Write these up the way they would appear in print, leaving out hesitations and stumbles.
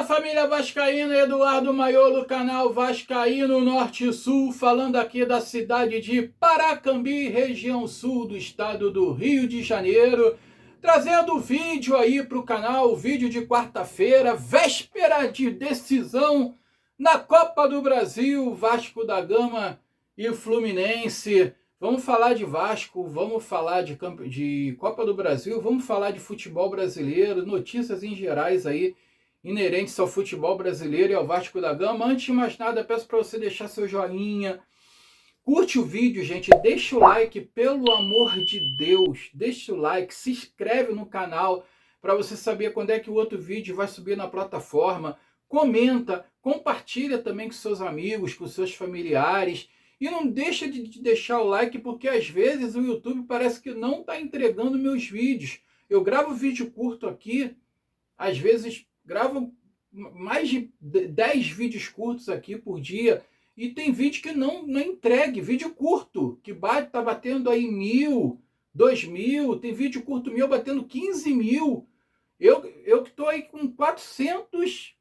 Fala, família vascaína, Eduardo Maiolo, canal Vascaíno Norte e Sul, falando aqui da cidade de Paracambi, região sul do estado do Rio de Janeiro, trazendo vídeo aí para o canal, vídeo de quarta-feira, véspera de decisão na Copa do Brasil, Vasco da Gama e Fluminense. Vamos falar de Vasco, vamos falar de Copa do Brasil, vamos falar de futebol brasileiro, notícias em gerais aí, inerentes ao futebol brasileiro e ao Vasco da Gama. Antes de mais nada, peço para você deixar seu joinha, curte o vídeo, gente, deixa o like, pelo amor de Deus, deixa o like, se inscreve no canal para você saber quando é que o outro vídeo vai subir na plataforma, comenta, compartilha também com seus amigos, com seus familiares, e não deixa de deixar o like, porque às vezes o YouTube parece que não está entregando meus vídeos. Eu gravo vídeo curto aqui, às vezes gravo mais de 10 vídeos curtos aqui por dia, e tem vídeo que não entregue, vídeo curto, que tá batendo aí 1.000, 2.000, tem vídeo curto meu batendo 15.000. Eu que estou aí com 400,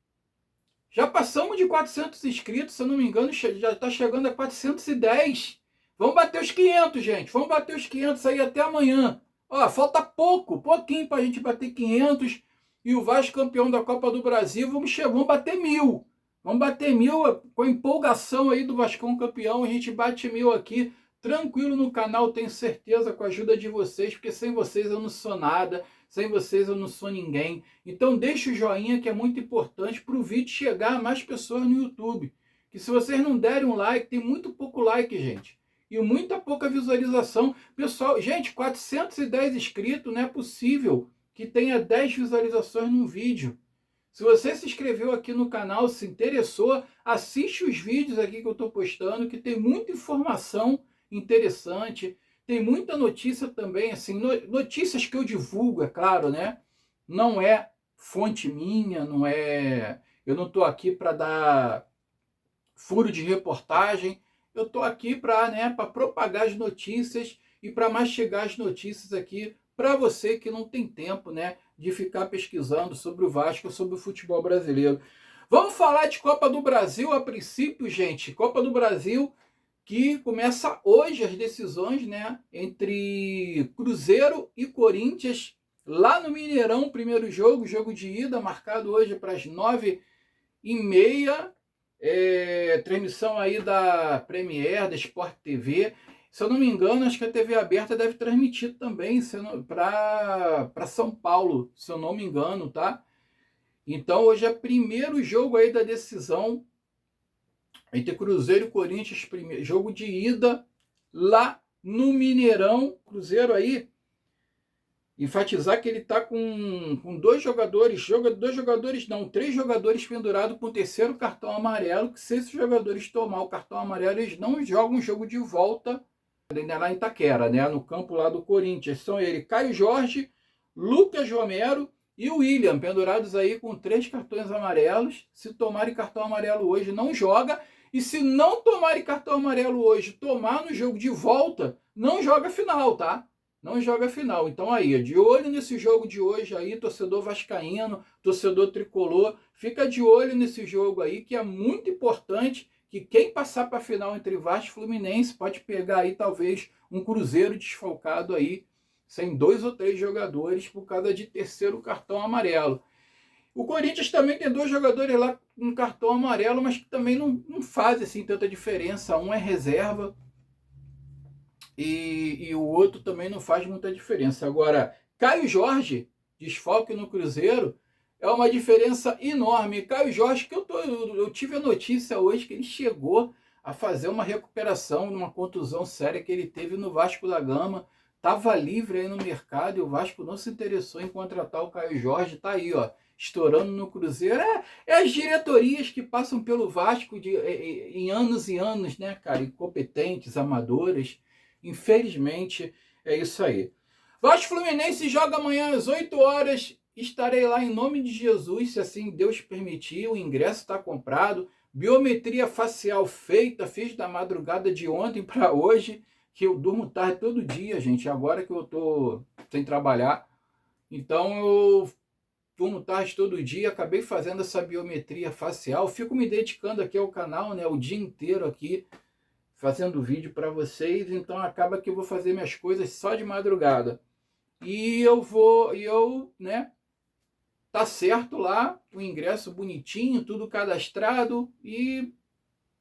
já passamos de 400 inscritos, se eu não me engano, já está chegando a 410. Vamos bater os 500, gente, vamos bater os 500 aí até amanhã. Ó, falta pouquinho para a gente bater 500, e o Vasco campeão da Copa do Brasil, vamos bater 1.000. Vamos bater 1.000 com a empolgação aí do Vascão campeão. A gente bate 1.000 aqui, tranquilo no canal, tenho certeza, com a ajuda de vocês, porque sem vocês eu não sou nada, sem vocês eu não sou ninguém. Então deixa o joinha, que é muito importante para o vídeo chegar a mais pessoas no YouTube. Que se vocês não derem um like, tem muito pouco like, gente, e muita pouca visualização. Pessoal, gente, 410 inscritos, não é possível que tenha 10 visualizações num vídeo. Se você se inscreveu aqui no canal, se interessou, assiste os vídeos aqui que eu estou postando, que tem muita informação interessante, tem muita notícia também, assim, notícias que eu divulgo, é claro, né? Não é fonte minha, não é... Eu não estou aqui para dar furo de reportagem, eu estou aqui para, né, para propagar as notícias e para mastigar as notícias aqui para você que não tem tempo, né, de ficar pesquisando sobre o Vasco, sobre o futebol brasileiro. Vamos falar de Copa do Brasil a princípio, gente. Copa do Brasil que começa hoje as decisões, né, entre Cruzeiro e Corinthians, lá no Mineirão, primeiro jogo de ida, marcado hoje para as 9h30, transmissão aí da Premier, da Sport TV. Se eu não me engano, acho que a TV aberta deve transmitir também para São Paulo, se eu não me engano, tá? Então hoje é o primeiro jogo aí da decisão entre Cruzeiro e Corinthians, jogo de ida lá no Mineirão. Cruzeiro aí, enfatizar que ele está com três jogadores pendurados com o terceiro cartão amarelo, que se esses jogadores tomar o cartão amarelo, eles não jogam o jogo de volta lá em Itaquera, né, no campo lá do Corinthians. São ele, Caio Jorge, Lucas Romero e o William, pendurados aí com 3 cartões amarelos. Se tomarem cartão amarelo hoje, não joga. E se não tomarem cartão amarelo hoje, tomar no jogo de volta, não joga final, tá? Não joga final. Então aí, de olho nesse jogo de hoje aí, torcedor vascaíno, torcedor tricolor, fica de olho nesse jogo aí, que é muito importante, que quem passar para a final entre Vasco e Fluminense pode pegar aí talvez um Cruzeiro desfalcado aí, sem 2 ou 3 jogadores por causa de terceiro cartão amarelo. O Corinthians também tem 2 jogadores lá com cartão amarelo, mas que também não fazem assim tanta diferença. Um é reserva e o outro também não faz muita diferença. Agora, Caio Jorge, desfalque no Cruzeiro, é uma diferença enorme. Caio Jorge, que eu tive a notícia hoje que ele chegou a fazer uma recuperação numa contusão séria que ele teve no Vasco da Gama. Estava livre aí no mercado e o Vasco não se interessou em contratar o Caio Jorge. Tá aí, ó, estourando no Cruzeiro. É as diretorias que passam pelo Vasco em anos e anos, né, cara? Incompetentes, amadoras. Infelizmente, é isso aí. Vasco Fluminense joga amanhã às 8 horas. Estarei lá em nome de Jesus, se assim Deus permitir. O ingresso está comprado. Biometria facial feita. Fiz da madrugada de ontem para hoje, que eu durmo tarde todo dia, gente. Agora que eu tô sem trabalhar. Então eu turno tarde todo dia, acabei fazendo essa biometria facial, fico me dedicando aqui ao canal, né, o dia inteiro aqui, fazendo vídeo para vocês, então acaba que eu vou fazer minhas coisas só de madrugada. E né, tá certo lá, o ingresso bonitinho, tudo cadastrado, e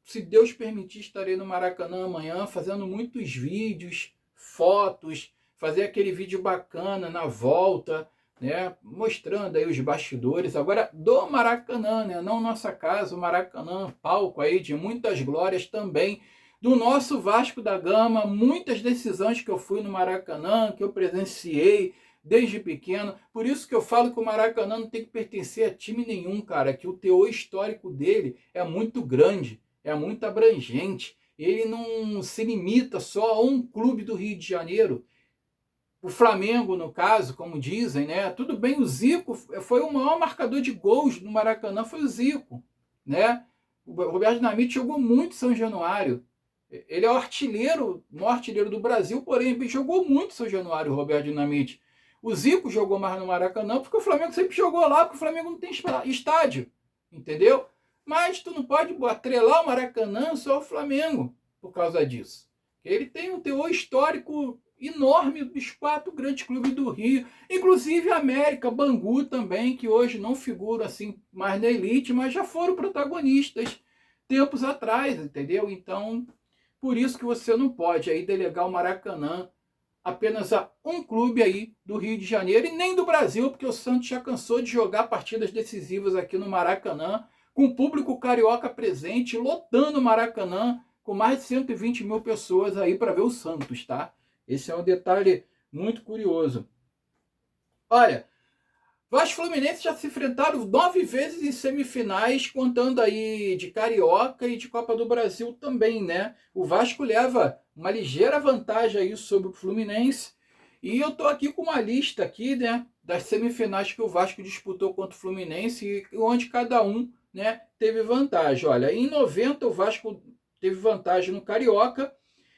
se Deus permitir, estarei no Maracanã amanhã, fazendo muitos vídeos, fotos, fazer aquele vídeo bacana na volta, né, mostrando aí os bastidores, agora do Maracanã, né, não nossa casa, o Maracanã, palco aí de muitas glórias também, do nosso Vasco da Gama, muitas decisões que eu fui no Maracanã, que eu presenciei desde pequeno, por isso que eu falo que o Maracanã não tem que pertencer a time nenhum, cara, que o teor histórico dele é muito grande, é muito abrangente, ele não se limita só a um clube do Rio de Janeiro, o Flamengo, no caso, como dizem, né? Tudo bem, o Zico foi o maior marcador de gols no Maracanã, foi o Zico, né? O Roberto Dinamite jogou muito em São Januário. Ele é o artilheiro, maior artilheiro do Brasil, porém jogou muito em São Januário, o Roberto Dinamite. O Zico jogou mais no Maracanã porque o Flamengo sempre jogou lá, porque o Flamengo não tem estádio, entendeu? Mas tu não pode atrelar o Maracanã só ao Flamengo por causa disso. Ele tem um teor histórico enorme dos 4 grandes clubes do Rio, inclusive a América, Bangu também, que hoje não figuram assim mais na elite, mas já foram protagonistas tempos atrás, entendeu? Então, por isso que você não pode aí delegar o Maracanã apenas a um clube aí do Rio de Janeiro e nem do Brasil, porque o Santos já cansou de jogar partidas decisivas aqui no Maracanã, com o público carioca presente, lotando o Maracanã, com mais de 120 mil pessoas aí para ver o Santos, tá? Esse é um detalhe muito curioso. Olha, Vasco e Fluminense já se enfrentaram 9 vezes em semifinais, contando aí de Carioca e de Copa do Brasil também, né? O Vasco leva uma ligeira vantagem aí sobre o Fluminense. E eu tô aqui com uma lista aqui, né, das semifinais que o Vasco disputou contra o Fluminense e onde cada um, né, teve vantagem. Olha, em 90 o Vasco teve vantagem no Carioca.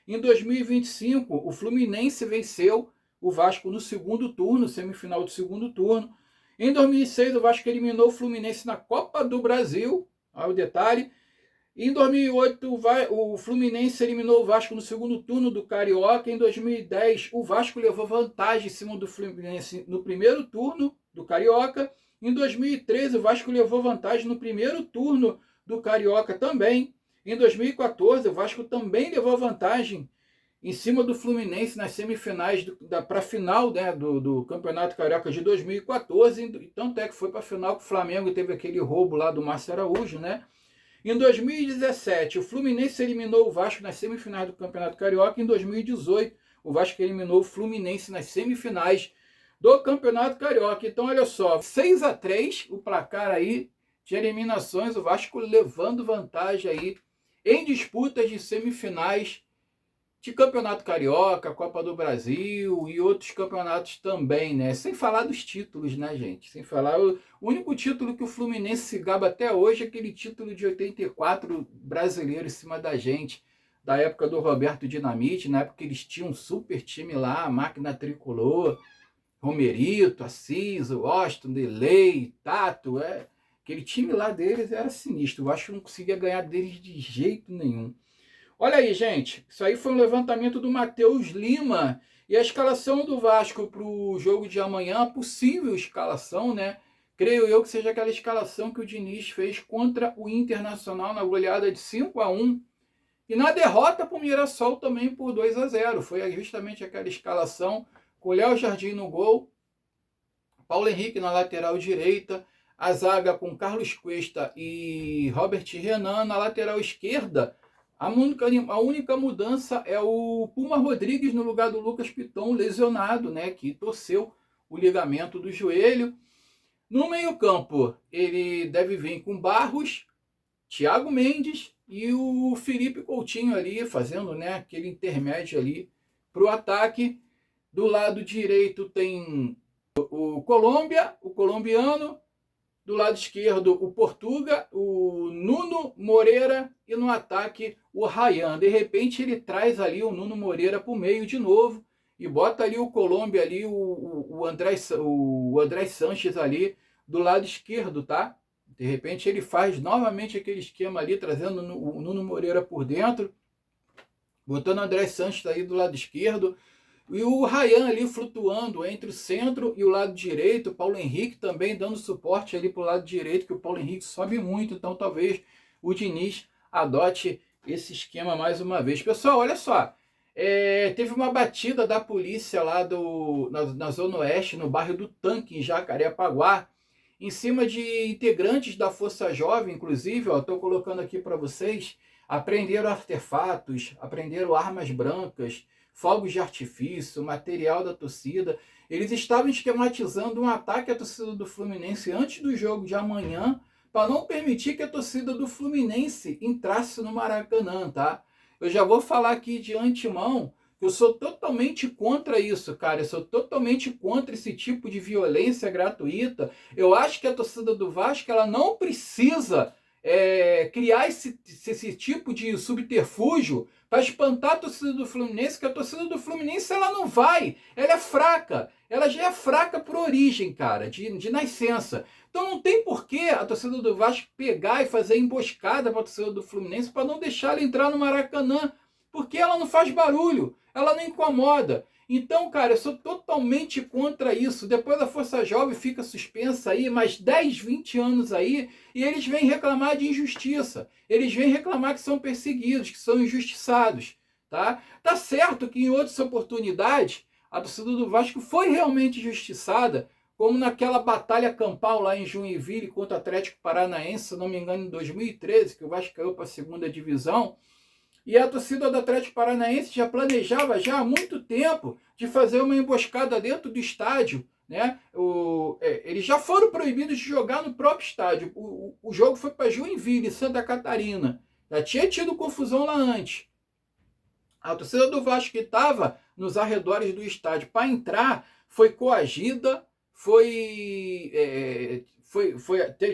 Em 2025, o Fluminense venceu o Vasco no segundo turno, semifinal do segundo turno. Em 2006, o Vasco eliminou o Fluminense na Copa do Brasil, olha o detalhe. Em 2008, o Fluminense eliminou o Vasco no segundo turno do Carioca. Em 2010, o Vasco levou vantagem em cima do Fluminense no primeiro turno do Carioca. Em 2013, o Vasco levou vantagem no primeiro turno do Carioca também. Em 2014, o Vasco também levou vantagem em cima do Fluminense nas semifinais para a final, né, do Campeonato Carioca de 2014. Tanto é que foi para a final que o Flamengo teve aquele roubo lá do Márcio Araújo, né? Em 2017, o Fluminense eliminou o Vasco nas semifinais do Campeonato Carioca. Em 2018, o Vasco eliminou o Fluminense nas semifinais do Campeonato Carioca. Então, olha só, 6-3 o placar aí de eliminações, o Vasco levando vantagem aí em disputas de semifinais de Campeonato Carioca, Copa do Brasil e outros campeonatos também, né? Sem falar dos títulos, né, gente? Sem falar, o único título que o Fluminense se gaba até hoje é aquele título de 84 brasileiro em cima da gente, da época do Roberto Dinamite, na época que eles tinham um super time lá, a máquina tricolor, Romerito, Assis, Washington, Delay, Tato, aquele time lá deles era sinistro, eu acho que não conseguia ganhar deles de jeito nenhum. Olha aí, gente, isso aí foi um levantamento do Matheus Lima e a escalação do Vasco para o jogo de amanhã, a possível escalação, né? Creio eu que seja aquela escalação que o Diniz fez contra o Internacional na goleada de 5-1 e na derrota para o Mirassol também por 2-0. Foi justamente aquela escalação com Léo Jardim no gol, Paulo Henrique na lateral direita, a zaga com Carlos Cuesta e Robert Renan na lateral esquerda. A única mudança é o Puma Rodrigues no lugar do Lucas Piton, lesionado, né, que torceu o ligamento do joelho. No meio-campo, ele deve vir com Barros, Thiago Mendes e o Felipe Coutinho ali, fazendo, né, aquele intermédio ali para o ataque. Do lado direito tem o Colômbia, o colombiano. Do lado esquerdo, o Portuga, o Nuno Moreira e no ataque, o Ryan. De repente, ele traz ali o Nuno Moreira para o meio de novo e bota ali o Colômbia, ali, o André Sanches ali do lado esquerdo, tá? De repente ele faz novamente aquele esquema ali, trazendo o Nuno Moreira por dentro, botando o André Sanches aí do lado esquerdo, e o Ryan ali flutuando entre o centro e o lado direito, o Paulo Henrique também dando suporte ali para o lado direito, que o Paulo Henrique sobe muito, então talvez o Diniz adote esse esquema mais uma vez. Pessoal, olha só, teve uma batida da polícia lá na Zona Oeste, no bairro do Tanque, em Jacarepaguá, em cima de integrantes da Força Jovem, inclusive, estou colocando aqui para vocês, apreenderam artefatos, apreenderam armas brancas, fogos de artifício, material da torcida. Eles estavam esquematizando um ataque à torcida do Fluminense antes do jogo de amanhã, para não permitir que a torcida do Fluminense entrasse no Maracanã, tá? Eu já vou falar aqui de antemão que eu sou totalmente contra isso, cara. Eu sou totalmente contra esse tipo de violência gratuita. Eu acho que a torcida do Vasco, ela não precisa criar esse tipo de subterfúgio para espantar a torcida do Fluminense, que a torcida do Fluminense ela não vai, ela é fraca, ela já é fraca por origem, cara, de nascença. Então não tem porquê a torcida do Vasco pegar e fazer emboscada para a torcida do Fluminense para não deixar ela entrar no Maracanã, porque ela não faz barulho, ela não incomoda. Então, cara, eu sou totalmente contra isso. Depois a Força Jovem fica suspensa aí, mais 10, 20 anos aí, e eles vêm reclamar de injustiça. Eles vêm reclamar que são perseguidos, que são injustiçados. Tá certo que em outras oportunidades, a torcida do Vasco foi realmente injustiçada, como naquela batalha campal lá em Joinville contra o Atlético Paranaense, se não me engano, em 2013, que o Vasco caiu para a segunda divisão. E a torcida do Atlético Paranaense já planejava já há muito tempo de fazer uma emboscada dentro do estádio, né? Eles já foram proibidos de jogar no próprio estádio. O jogo foi para Joinville, Santa Catarina. Já tinha tido confusão lá antes. A torcida do Vasco que estava nos arredores do estádio para entrar foi coagida,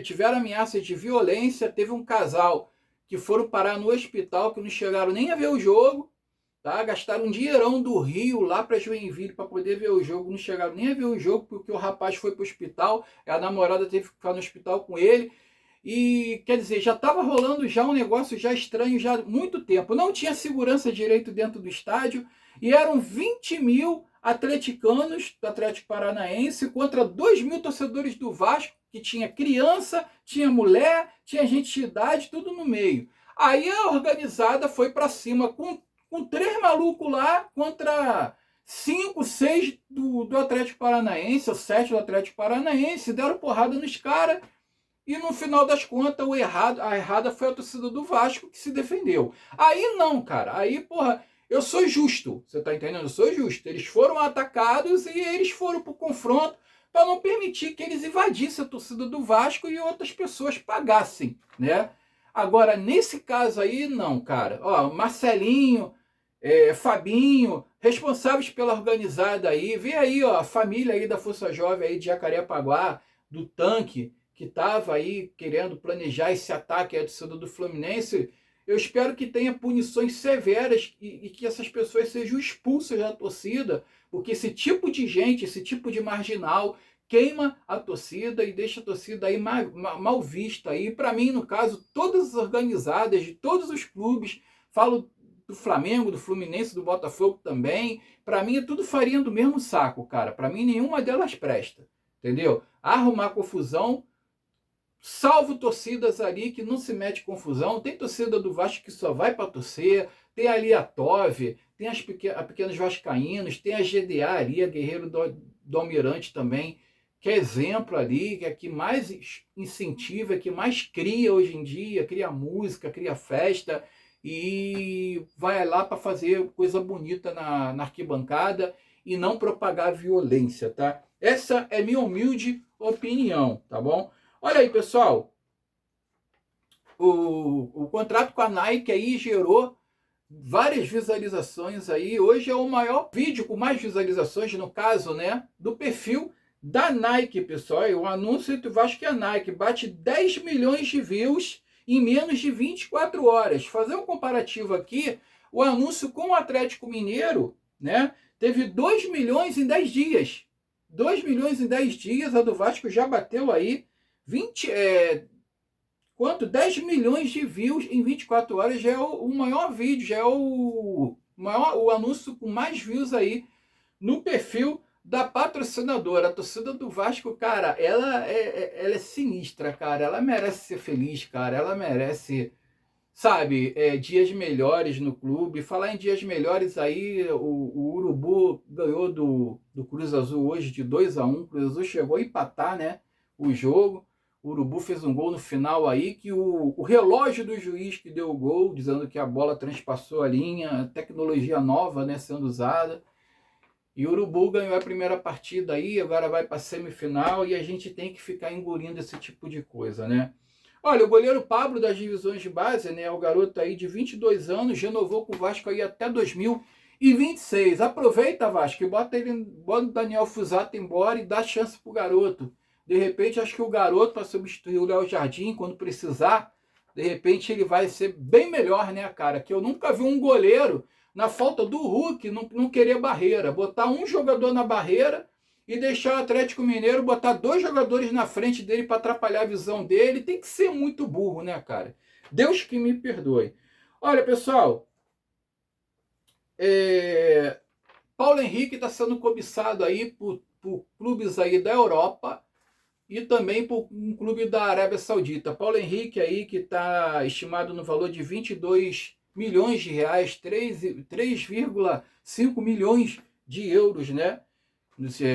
tiveram ameaças de violência, teve um casal que foram parar no hospital, que não chegaram nem a ver o jogo, tá? Gastaram um dinheirão do Rio lá para Joinville para poder ver o jogo, não chegaram nem a ver o jogo, porque o rapaz foi para o hospital, a namorada teve que ficar no hospital com ele, e quer dizer, já estava rolando já um negócio já estranho já há muito tempo, não tinha segurança direito dentro do estádio, e eram 20 mil atleticanos do Atlético Paranaense contra 2 mil torcedores do Vasco, que tinha criança, tinha mulher, tinha gente de idade, tudo no meio. Aí a organizada foi para cima com 3 malucos lá contra 5, 6 do Atlético Paranaense, ou 7 do Atlético Paranaense, deram porrada nos caras, e no final das contas a errada foi a torcida do Vasco que se defendeu. Aí não, cara, aí porra, eu sou justo, você tá entendendo? Eu sou justo. Eles foram atacados e eles foram pro confronto para não permitir que eles invadissem a torcida do Vasco e outras pessoas pagassem, né? Agora, nesse caso aí, não, cara. Ó, Marcelinho, Fabinho, responsáveis pela organizada aí, vê aí, ó, a família aí da Força Jovem aí de Jacarepaguá, do Tanque, que estava aí querendo planejar esse ataque à torcida do Fluminense. Eu espero que tenha punições severas e que essas pessoas sejam expulsas da torcida, porque esse tipo de gente, esse tipo de marginal, queima a torcida e deixa a torcida aí mal vista. E para mim, no caso, todas as organizadas de todos os clubes, falo do Flamengo, do Fluminense, do Botafogo também, para mim é tudo farinha do mesmo saco, cara. Para mim nenhuma delas presta, entendeu? Arrumar confusão, salvo torcidas ali que não se mete confusão. Tem torcida do Vasco que só vai para torcer, tem ali a TOV, tem as pequenos vascaínos, tem a GDA ali, a Guerreiro do Almirante também, que é exemplo ali, que é que mais incentiva, que mais cria hoje em dia, cria música, cria festa e vai lá para fazer coisa bonita na arquibancada e não propagar violência, tá? Essa é minha humilde opinião, tá bom? Olha aí, pessoal, o contrato com a Nike aí gerou várias visualizações aí. Hoje é o maior vídeo com mais visualizações, no caso, né, do perfil da Nike, pessoal. E o anúncio do Vasco que a Nike bate 10 milhões de views em menos de 24 horas. Fazer um comparativo aqui, o anúncio com o Atlético Mineiro, né, teve 2 milhões em 10 dias. 2 milhões em 10 dias, a do Vasco já bateu aí 10 milhões de views em 24 horas, já é o maior vídeo, já é o anúncio com mais views aí no perfil da patrocinadora. A torcida do Vasco, cara, ela é sinistra, cara, ela merece ser feliz, cara, ela merece, sabe, dias melhores no clube. Falar em dias melhores aí, o Urubu ganhou do Cruz Azul hoje de 2-1, o Cruz Azul chegou a empatar, né, o jogo. O Urubu fez um gol no final aí, que o relógio do juiz que deu o gol, dizendo que a bola transpassou a linha, tecnologia nova, né, sendo usada. E o Urubu ganhou a primeira partida aí, agora vai para a semifinal e a gente tem que ficar engolindo esse tipo de coisa, né? Olha, o goleiro Pablo das divisões de base, né, o garoto aí de 22 anos, renovou com o Vasco aí até 2026. Aproveita, Vasco, e bota o Daniel Fusato embora e dá chance pro garoto. De repente, acho que o garoto, para substituir o Léo Jardim, quando precisar, de repente ele vai ser bem melhor, né, cara? Que eu nunca vi um goleiro, na falta do Hulk, não querer barreira. Botar um jogador na barreira e deixar o Atlético Mineiro botar 2 jogadores na frente dele para atrapalhar a visão dele. Tem que ser muito burro, né, cara? Deus que me perdoe. Olha, pessoal, Paulo Henrique está sendo cobiçado aí por clubes aí da Europa e também por um clube da Arábia Saudita. Paulo Henrique aí, que está estimado no valor de 22 milhões de reais, 3,5 milhões de euros, né?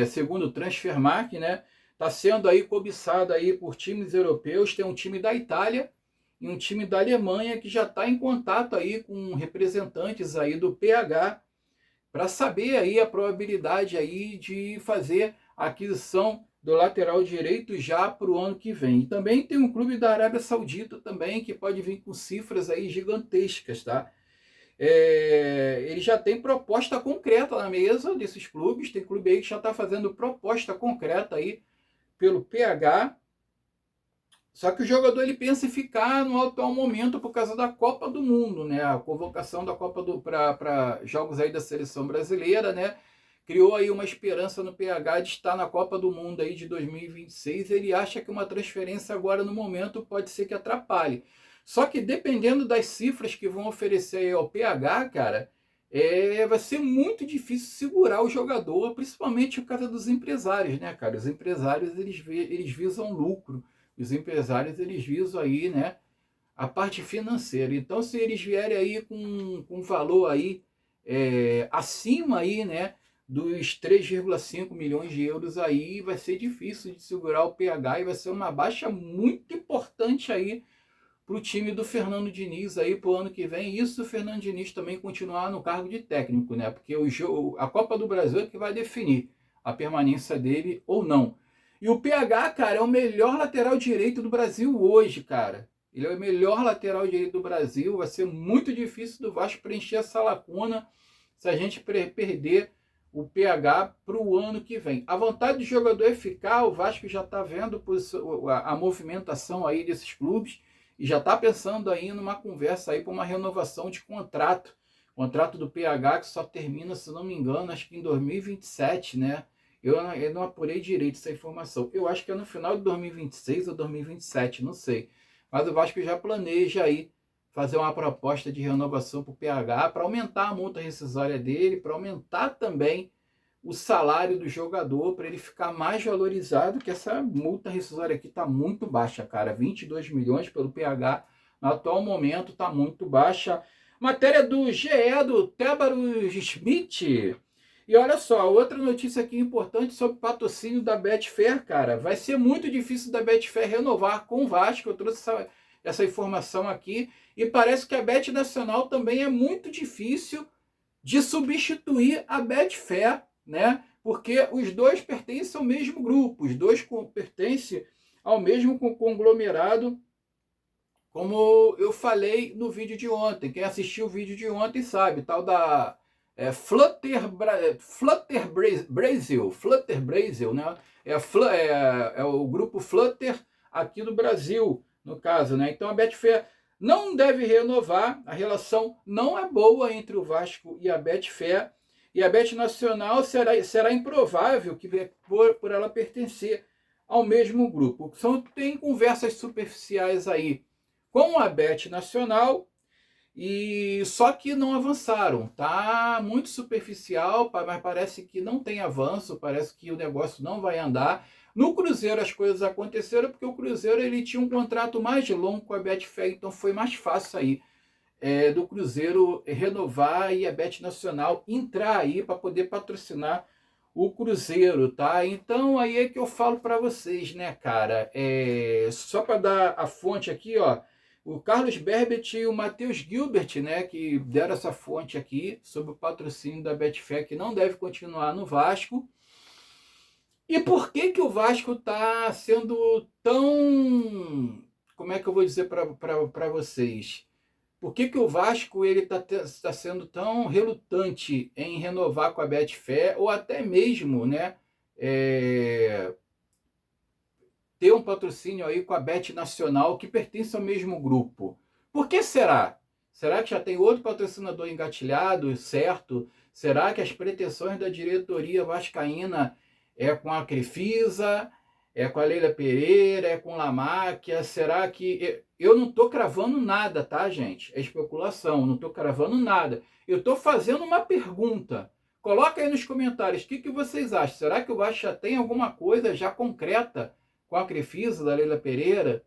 Segundo o Transfermarkt, né? Está sendo aí cobiçado aí por times europeus. Tem um time da Itália e um time da Alemanha que já está em contato aí com representantes aí do PH para saber aí a probabilidade aí de fazer a aquisição do lateral direito já para o ano que vem. E também tem um clube da Arábia Saudita também que pode vir com cifras aí gigantescas, tá? Ele já tem proposta concreta na mesa desses clubes. Tem clube aí que já está fazendo proposta concreta aí pelo PH. Só que o jogador ele pensa em ficar no atual momento por causa da Copa do Mundo, né? A convocação da Copa para jogos aí da seleção brasileira, né? Criou aí uma esperança no PH de estar na Copa do Mundo aí de 2026. Ele acha que uma transferência agora no momento pode ser que atrapalhe. Só que dependendo das cifras que vão oferecer aí ao PH, cara, vai ser muito difícil segurar o jogador, principalmente por causa dos empresários, né, cara? Os empresários eles visam lucro. Os empresários eles visam aí, né, a parte financeira. Então, se eles vierem aí com valor aí acima aí, né, dos 3,5 milhões de euros aí, vai ser difícil de segurar o PH e vai ser uma baixa muito importante aí para o time do Fernando Diniz aí para o ano que vem. Isso, o Fernando Diniz também continuar no cargo de técnico, né? Porque a Copa do Brasil é que vai definir a permanência dele ou não. E o PH, cara, é o melhor lateral direito do Brasil hoje, cara. Ele é o melhor lateral direito do Brasil. Vai ser muito difícil do Vasco preencher essa lacuna se a gente perder o PH para o ano que vem. A vontade do jogador é ficar. O Vasco já está vendo a movimentação aí desses clubes e já está pensando aí numa conversa aí para uma renovação de contrato. Contrato do PH que só termina, se não me engano, acho que em 2027, né? Eu não apurei direito essa informação. Eu acho que é no final de 2026 ou 2027, não sei. Mas o Vasco já planeja aí fazer uma proposta de renovação para o PH para aumentar a multa rescisória dele, para aumentar também o salário do jogador, para ele ficar mais valorizado, que essa multa rescisória aqui está muito baixa, cara. 22 milhões pelo PH, no atual momento está muito baixa. Matéria do GE, do Tébaro Schmidt. E olha só, outra notícia aqui importante sobre o patrocínio da Betfair, cara. Vai ser muito difícil da Betfair renovar com o Vasco. Eu trouxe essa informação aqui. E parece que a Bet Nacional também é muito difícil de substituir a Betfair, né? Porque os dois pertencem ao mesmo grupo. Os dois pertencem ao mesmo conglomerado, como eu falei no vídeo de ontem. Quem assistiu o vídeo de ontem sabe, tal da... Flutter Brasil, né? É o grupo Flutter aqui do Brasil, no caso, né? Então a Betfair não deve renovar, a relação não é boa entre o Vasco e a Betfair, E a Bet Nacional será improvável que por ela pertencer ao mesmo grupo. Tem conversas superficiais aí com a Bet Nacional, e só que não avançaram, tá muito superficial, mas parece que não tem avanço, parece que o negócio não vai andar. No Cruzeiro as coisas aconteceram porque o Cruzeiro ele tinha um contrato mais longo com a Betfair, então foi mais fácil aí do Cruzeiro renovar e a Bet Nacional entrar aí para poder patrocinar o Cruzeiro, tá? Então aí é que eu falo para vocês, né, cara? Só para dar a fonte aqui, ó, o Carlos Berbet e o Matheus Gilbert, né, que deram essa fonte aqui sobre o patrocínio da Betfair, que não deve continuar no Vasco. E por que que o Vasco está sendo tão... Como é que eu vou dizer para vocês? Por que que o Vasco está sendo tão relutante em renovar com a Betfair, ou até mesmo, né, ter um patrocínio aí com a Bet Nacional, que pertence ao mesmo grupo? Por que será? Será que já tem outro patrocinador engatilhado, certo? Será que as pretensões da diretoria vascaína é com a Crefisa, é com a Leila Pereira, é com a Lamáquia? Será que... Eu não estou cravando nada, tá, gente? É especulação, não estou cravando nada. Eu estou fazendo uma pergunta. Coloca aí nos comentários o que vocês acham. Será que o Vasco já tem alguma coisa já concreta com a Crefisa, da Leila Pereira?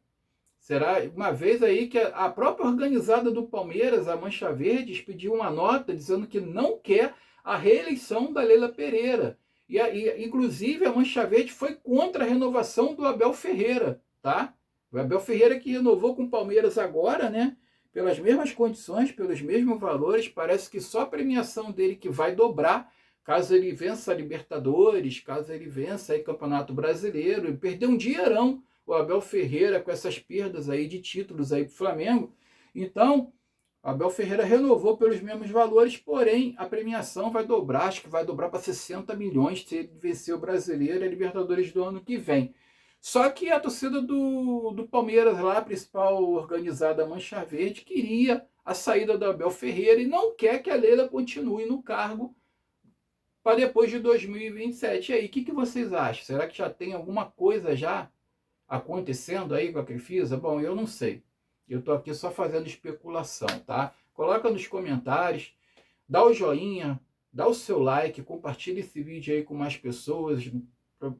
Será uma vez aí que a própria organizada do Palmeiras, a Mancha Verde, expediu uma nota dizendo que não quer a reeleição da Leila Pereira. E inclusive a Mancha Verde foi contra a renovação do Abel Ferreira, tá? O Abel Ferreira que renovou com o Palmeiras agora, né? Pelas mesmas condições, pelos mesmos valores, parece que só a premiação dele que vai dobrar caso ele vença a Libertadores, caso ele vença aí Campeonato Brasileiro, e perdeu um dinheirão o Abel Ferreira com essas perdas aí de títulos aí pro Flamengo. Então, o Abel Ferreira renovou pelos mesmos valores, porém a premiação vai dobrar, acho que vai dobrar para 60 milhões se ele vencer o Brasileiro e a Libertadores do ano que vem. Só que a torcida do Palmeiras lá, a principal organizada Mancha Verde, queria a saída do Abel Ferreira e não quer que a Leila continue no cargo para depois de 2027. E aí, o que vocês acham? Será que já tem alguma coisa já acontecendo aí com a Crefisa? Bom, eu não sei. Eu estou aqui só fazendo especulação, tá? Coloca nos comentários, dá o joinha, dá o seu like, compartilha esse vídeo aí com mais pessoas, para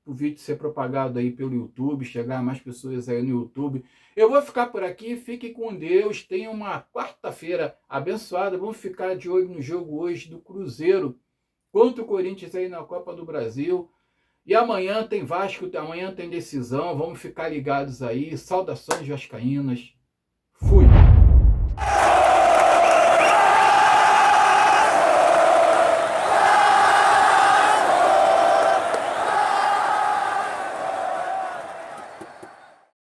o vídeo ser propagado aí pelo YouTube, chegar a mais pessoas aí no YouTube. Eu vou ficar por aqui, fique com Deus, tenha uma quarta-feira abençoada. Vamos ficar de olho no jogo hoje do Cruzeiro contra o Corinthians aí na Copa do Brasil. E amanhã tem Vasco, amanhã tem decisão, vamos ficar ligados aí. Saudações vascaínas. Fui!